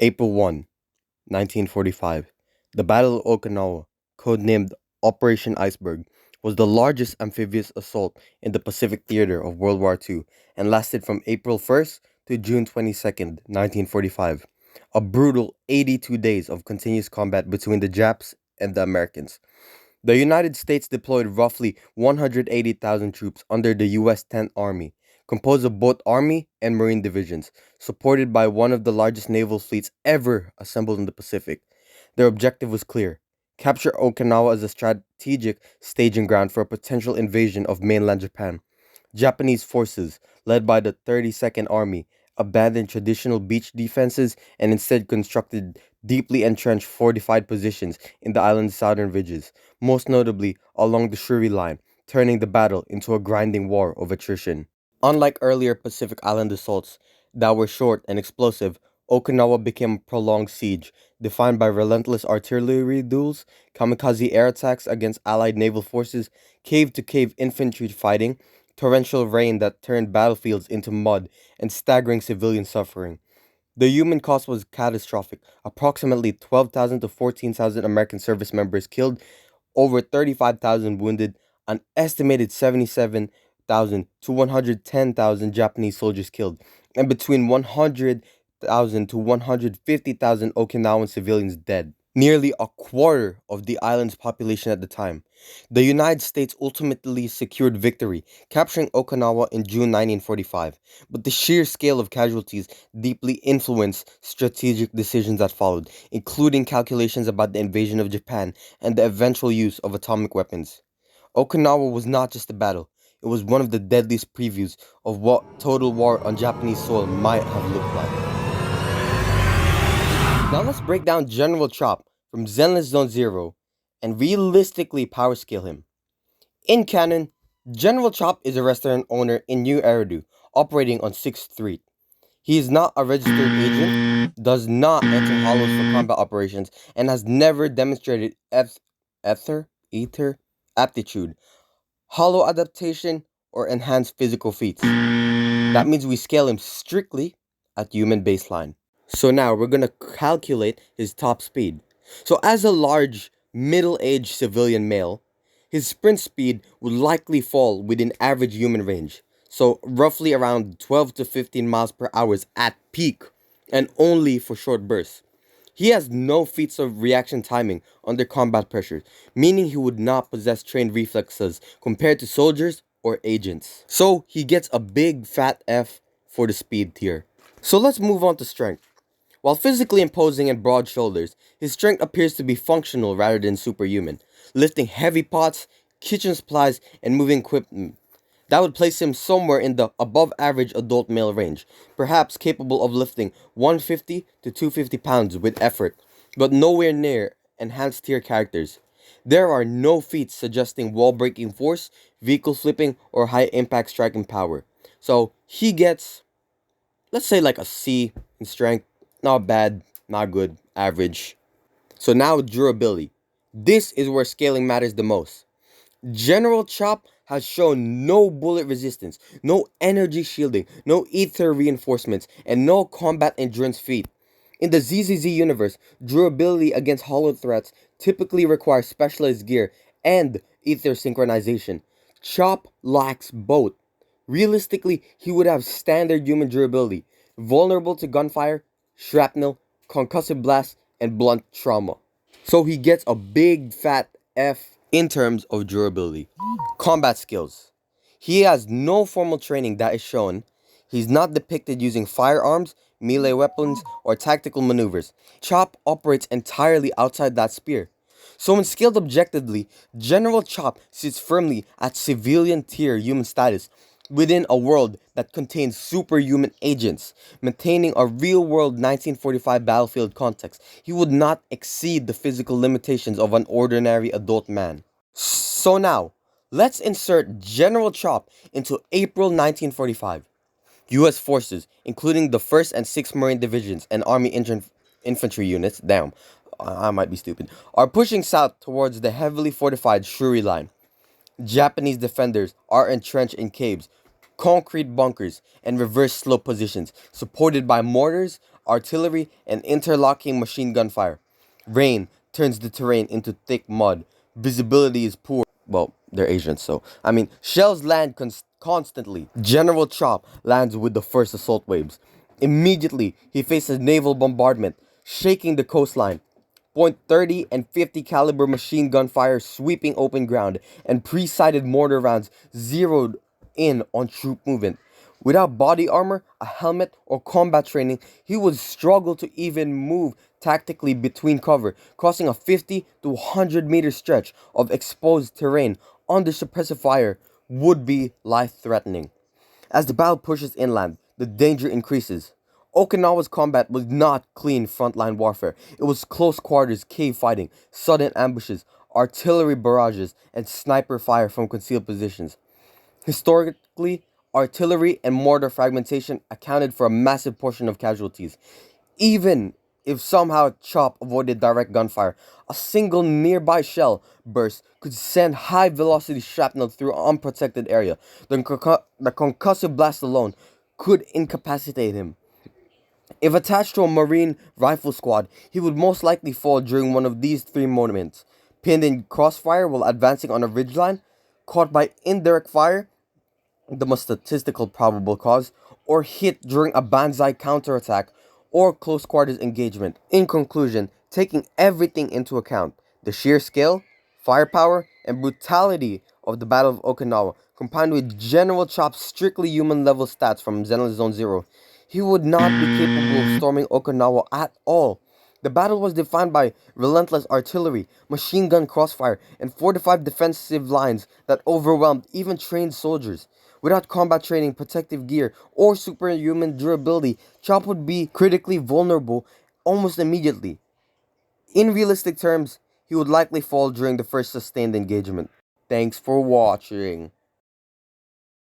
April 1, 1945. The Battle of Okinawa, codenamed Operation Iceberg, was the largest amphibious assault in the Pacific theater of World War II and lasted from April 1st to June 22nd, 1945. A brutal 82 days of continuous combat between the Japs and the Americans. The United States deployed roughly 180,000 troops under the U.S. 10th Army, composed of both Army and Marine divisions, supported by one of the largest naval fleets ever assembled in the Pacific. Their objective was clear: capture Okinawa as a strategic staging ground for a potential invasion of mainland Japan. Japanese forces, led by the 32nd Army, abandoned traditional beach defenses and instead constructed deeply entrenched fortified positions in the island's southern ridges, most notably along the Shuri Line, turning the battle into a grinding war of attrition. Unlike earlier Pacific Island assaults that were short and explosive, Okinawa became a prolonged siege, defined by relentless artillery duels, kamikaze air attacks against Allied naval forces, cave to cave infantry fighting, torrential rain that turned battlefields into mud, and staggering civilian suffering. The human cost was catastrophic: approximately 12,000 to 14,000 American service members killed, over 35,000 wounded, an estimated 77,000 to 110,000 Japanese soldiers killed, and between 100,000 to 150,000 Okinawan civilians dead. Nearly a quarter of the island's population at the time. The United States ultimately secured victory, capturing Okinawa in June 1945, but the sheer scale of casualties deeply influenced strategic decisions that followed, including calculations about the invasion of Japan and the eventual use of atomic weapons. Okinawa was not just a battle, it was one of the deadliest previews of what total war on Japanese soil might have looked like. Now let's break down General Chop from Zenless Zone Zero and realistically power scale him. In canon, General Chop is a restaurant owner in New Eridu, operating on 6th Street. He is not a registered agent, does not enter hollows for combat operations, and has never demonstrated ether aptitude, hollow adaptation, or enhanced physical feats. That means we scale him strictly at human baseline. So now we're going to calculate his top speed. So as a large, middle-aged civilian male, his sprint speed would likely fall within average human range. So roughly around 12 to 15 miles per hour at peak, and only for short bursts. He has no feats of reaction timing under combat pressure, meaning he would not possess trained reflexes compared to soldiers or agents. So he gets a big fat F for the speed tier. So let's move on to strength. While physically imposing and broad shoulders, his strength appears to be functional rather than superhuman, lifting heavy pots, kitchen supplies, and moving equipment. That would place him somewhere in the above average adult male range, perhaps capable of lifting 150 to 250 pounds with effort, but nowhere near enhanced tier characters. There are no feats suggesting wall breaking force, vehicle flipping, or high impact striking power. So he gets, let's say, like a C in strength. Not bad, not good, average. So now durability. This is where scaling matters the most. General Chop has shown no bullet resistance, no energy shielding, no ether reinforcements, and no combat endurance feat. In the ZZZ universe, durability against hollow threats typically requires specialized gear and ether synchronization. Chop lacks both. Realistically, he would have standard human durability, vulnerable to gunfire, shrapnel, concussive blast, and blunt trauma. So he gets a big fat F in terms of durability. Combat skills. He has no formal training that is shown. He's not depicted using firearms, melee weapons, or tactical maneuvers. Chop operates entirely outside that sphere. So when scaled objectively, General Chop sits firmly at civilian tier human status within a world that contains superhuman agents. Maintaining a real-world 1945 battlefield context, he would not exceed the physical limitations of an ordinary adult man. So now, let's insert General Chop into April 1945. U.S. forces, including the 1st and 6th Marine Divisions and Army infantry units, I might be stupid, are pushing south towards the heavily fortified Shuri Line. Japanese defenders are entrenched in caves, concrete bunkers, and reverse slope positions, supported by mortars, artillery, and interlocking machine gun fire. Rain turns the terrain into thick mud. Visibility is poor. Well, they're Asian, so. Shells land constantly. General Chop lands with the first assault waves. Immediately, he faces naval bombardment, shaking the coastline. .30 and 50 caliber machine gun fire sweeping open ground, and pre-sighted mortar rounds zeroed in on troop movement. Without body armor, a helmet, or combat training, he would struggle to even move tactically between cover, crossing a 50 to 100-meter stretch of exposed terrain under suppressive fire would be life-threatening. As the battle pushes inland, the danger increases. Okinawa's combat was not clean frontline warfare. It was close quarters cave fighting, sudden ambushes, artillery barrages, and sniper fire from concealed positions. Historically, artillery and mortar fragmentation accounted for a massive portion of casualties. Even if somehow Chop avoided direct gunfire, a single nearby shell burst could send high-velocity shrapnel through an unprotected area. The concussive blast alone could incapacitate him. If attached to a Marine rifle squad, he would most likely fall during one of these three moments: pinned in crossfire while advancing on a ridgeline, caught by indirect fire, the most statistical probable cause, or hit during a banzai counterattack or close quarters engagement. In conclusion, taking everything into account, the sheer scale, firepower, and brutality of the Battle of Okinawa, combined with General Chop's strictly human level stats from Zenless Zone Zero, he would not be capable of storming Okinawa at all. The battle was defined by relentless artillery, machine gun crossfire, and fortified defensive lines that overwhelmed even trained soldiers. Without combat training, protective gear, or superhuman durability, Chop would be critically vulnerable almost immediately. In realistic terms, he would likely fall during the first sustained engagement. Thanks for watching.